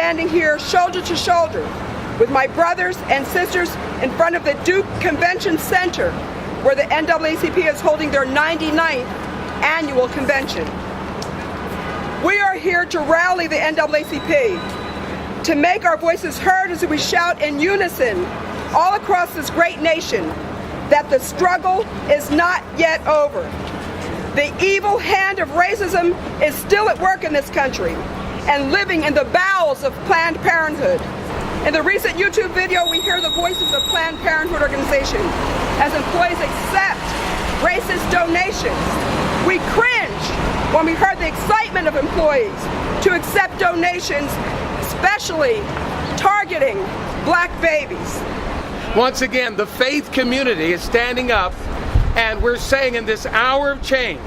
standing here shoulder to shoulder with my brothers and sisters in front of the Duke Convention Center, where the NAACP is holding their 99th annual convention. We are here to rally the NAACP, to make our voices heard as we shout in unison all across this great nation that the struggle is not yet over. The evil hand of racism is still at work in this country and living in the bowels of Planned Parenthood. In the recent YouTube video, we hear the voices of Planned Parenthood organization as employees accept racist donations. We cringe when we heard the excitement of employees to accept donations, especially targeting black babies. Once again, the faith community is standing up, and we're saying in this hour of change,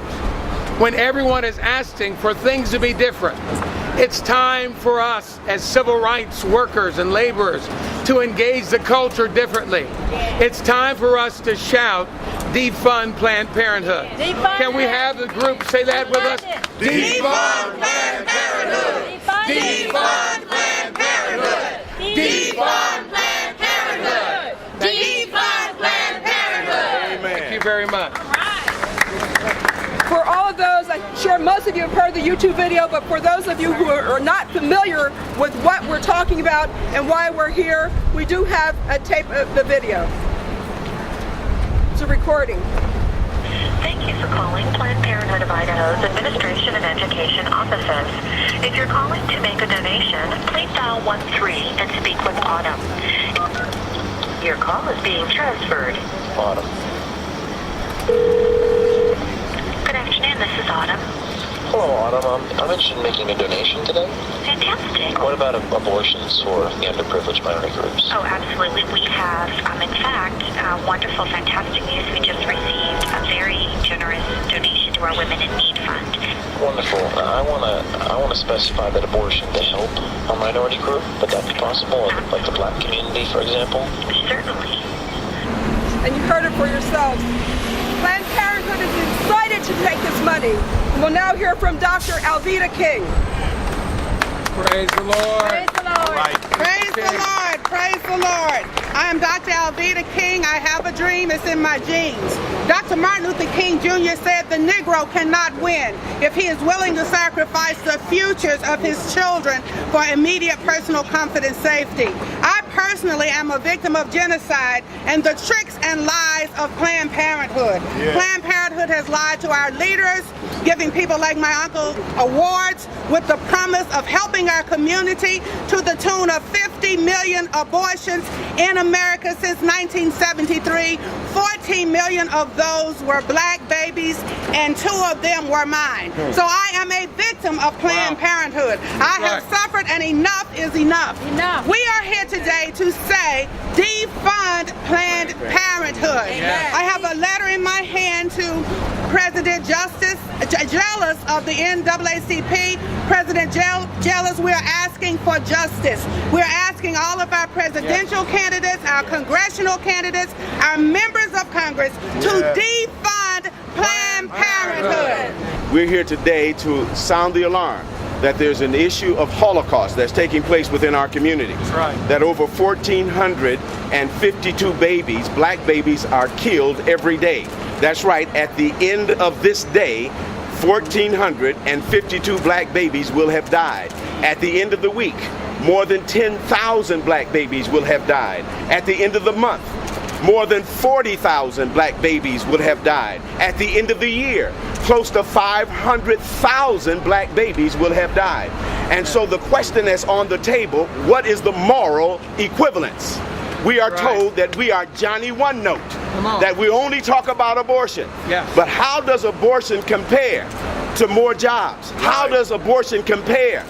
when everyone is asking for things to be different, it's time for us as civil rights workers and laborers to engage the culture differently. It's time for us to shout, defund Planned Parenthood. Defund Can we have the group say that with us? Defund Planned Parenthood! Defund Planned Parenthood! Defund Planned Parenthood! Defund Planned Parenthood! Amen. Thank you very much. For all of those, I'm sure most of you have heard the YouTube video, but for those of you who are not familiar with what we're talking about and why we're here, we do have a tape of the video. It's a recording. Thank you for calling Planned Parenthood of Idaho's Administration and Education offices. If you're calling to make a donation, please dial 13 and speak with Autumn. Your call is being transferred. Autumn. Good afternoon, this is Autumn. Hello, Autumn. I'm interested in making a donation today. Fantastic. What about abortions for the underprivileged minority groups? Oh, absolutely. We have, in fact, wonderful, fantastic news. We just received a very generous donation to our Women in Need Fund. Wonderful. I want to specify that abortion to help a minority group. Would that be possible? Like the black community, for example? Certainly. And you heard it for yourselves. Planned Parenthood is excited to take this money. We'll now hear from Dr. Alveda King. Praise the Lord. Praise the Lord. Right. Praise the Lord. Praise the Lord. I am Dr. Alveda King. I have a dream. It's in my genes. Dr. Martin Luther King Jr. said the Negro cannot win if he is willing to sacrifice the futures of his children for immediate personal comfort and safety. I personally am a victim of genocide and the tricks and lies of Planned Parenthood. Yeah. Planned Parenthood has lied to our leaders, giving people like my uncle awards with the promise of helping our community to the tune of 50 million abortions in America since 1973. 14 million of those were black babies and 2 of them were mine. So I am a victim of Planned Parenthood. I have suffered and enough is enough. We are here today to say defund Planned Parenthood. I have a letter in my hand to President Jealous of the NAACP. President Jealous, we're asking for justice. We're asking all of our presidential candidates, our congressional candidates, our members of Congress to defund Planned Parenthood. We're here today to sound the alarm that there's an issue of Holocaust that's taking place within our community. That's right. That over 1,452 babies, black babies, are killed every day. That's right, at the end of this day, 1,452 black babies will have died. At the end of the week, more than 10,000 black babies will have died. At the end of the month, more than 40,000 black babies would have died. At the end of the year, close to 500,000 black babies will have died. And so the question that's on the table, what is the moral equivalence? We are told that we are Johnny One Note, that we only talk about abortion. But how does abortion compare to more jobs? How does abortion compare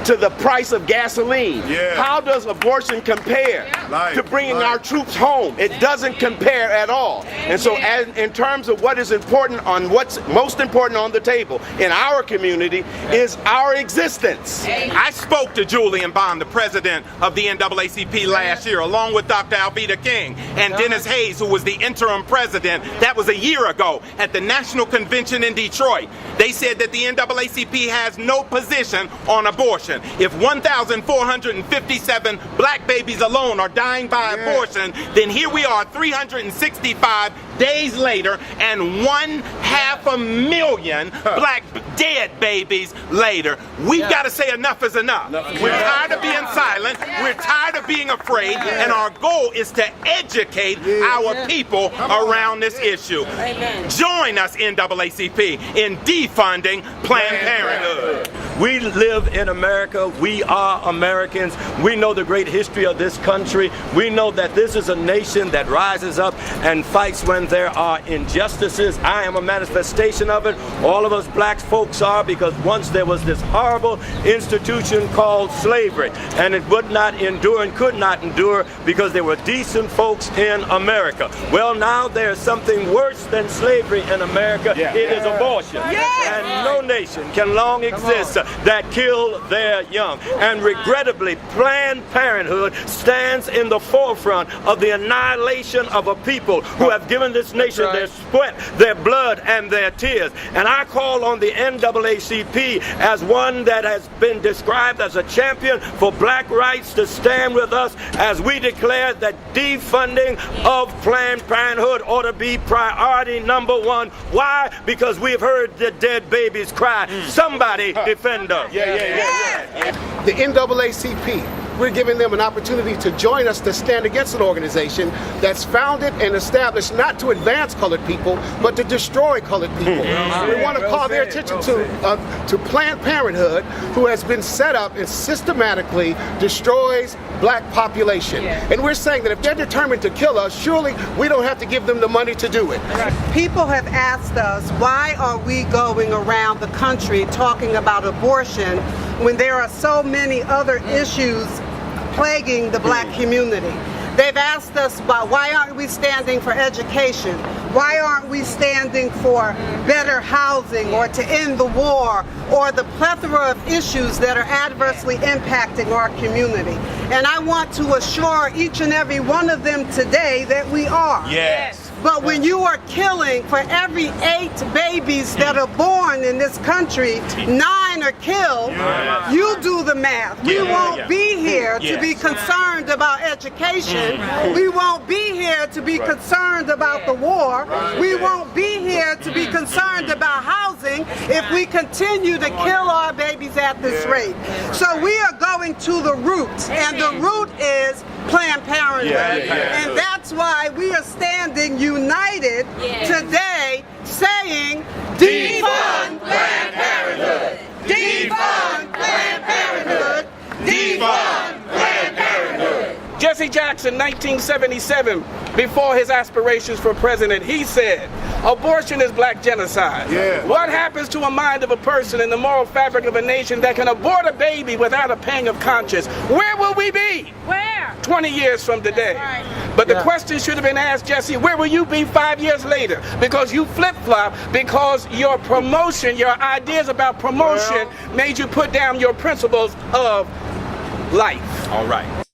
to the price of gasoline? How does abortion compare to bringing our troops home? It doesn't compare at all. And so in terms of what is important, on what's most important on the table in our community is our existence. I spoke to Julian Bond, the president of the NAACP last year, along with Dr. Alveda King and Dennis Hayes, who was the interim president. That was a year ago at the National Convention in Detroit. They said that the NAACP has no position on abortion. abortion. If 1,457 black babies alone are dying by abortion, then here we are 365 days later and 500,000 black dead babies later. We've got to say enough is enough. We're tired of being silent. We're tired of being afraid. And our goal is to educate our people around this issue. Join us, NAACP, in defunding Planned Parenthood. We live in America. We are Americans. We know the great history of this country. We know that this is a nation that rises up and fights when there are injustices. I am a manifestation of it. All of us black folks are, because once there was this horrible institution called slavery, and it would not endure and could not endure because there were decent folks in America. Well, now there's something worse than slavery in America. It is abortion. And no nation can long exist that kill their young. And regrettably, Planned Parenthood stands in the forefront of the annihilation of a people who have given this nation their sweat, their blood, and their tears. And I call on the NAACP, as one that has been described as a champion for black rights, to stand with us as we declare that defunding of Planned Parenthood ought to be priority number one. Why? Because we've heard the dead babies cry. Somebody defend us. The NAACP, we're giving them an opportunity to join us to stand against an organization that's founded and established not to advance colored people, but to destroy colored people. We want to call their attention to Planned Parenthood, who has been set up and systematically destroys black population. And we're saying that if they're determined to kill us, surely we don't have to give them the money to do it. People have asked us, why are we going around the country talking about abortion when there are so many other issues plaguing the black community? They've asked us about why aren't we standing for education? Why aren't we standing for better housing, or to end the war, or the plethora of issues that are adversely impacting our community? And I want to assure each and every one of them today that we are. But when you are killing, for every 8 babies that are born in this country, 9 are killed, you do the math. We won't be here to be concerned about education. We won't be here to be concerned about the war. We won't be here to be concerned about housing if we continue to kill our babies at this rate. So we are going to the root, and the root is Planned Parenthood. And that's why we are standing united today saying, defund Planned Parenthood! Defund Planned Parenthood! Defund Planned Parenthood! Jesse Jackson, 1977, before his aspirations for president, he said, abortion is black genocide. What happens to a mind of a person and the moral fabric of a nation that can abort a baby without a pang of conscience? Where will we be? 20 years from today. But the question should have been asked, Jesse, where will you be 5 years later? Because you flip-flop, because your promotion, your ideas about promotion made you put down your principles of life. All right.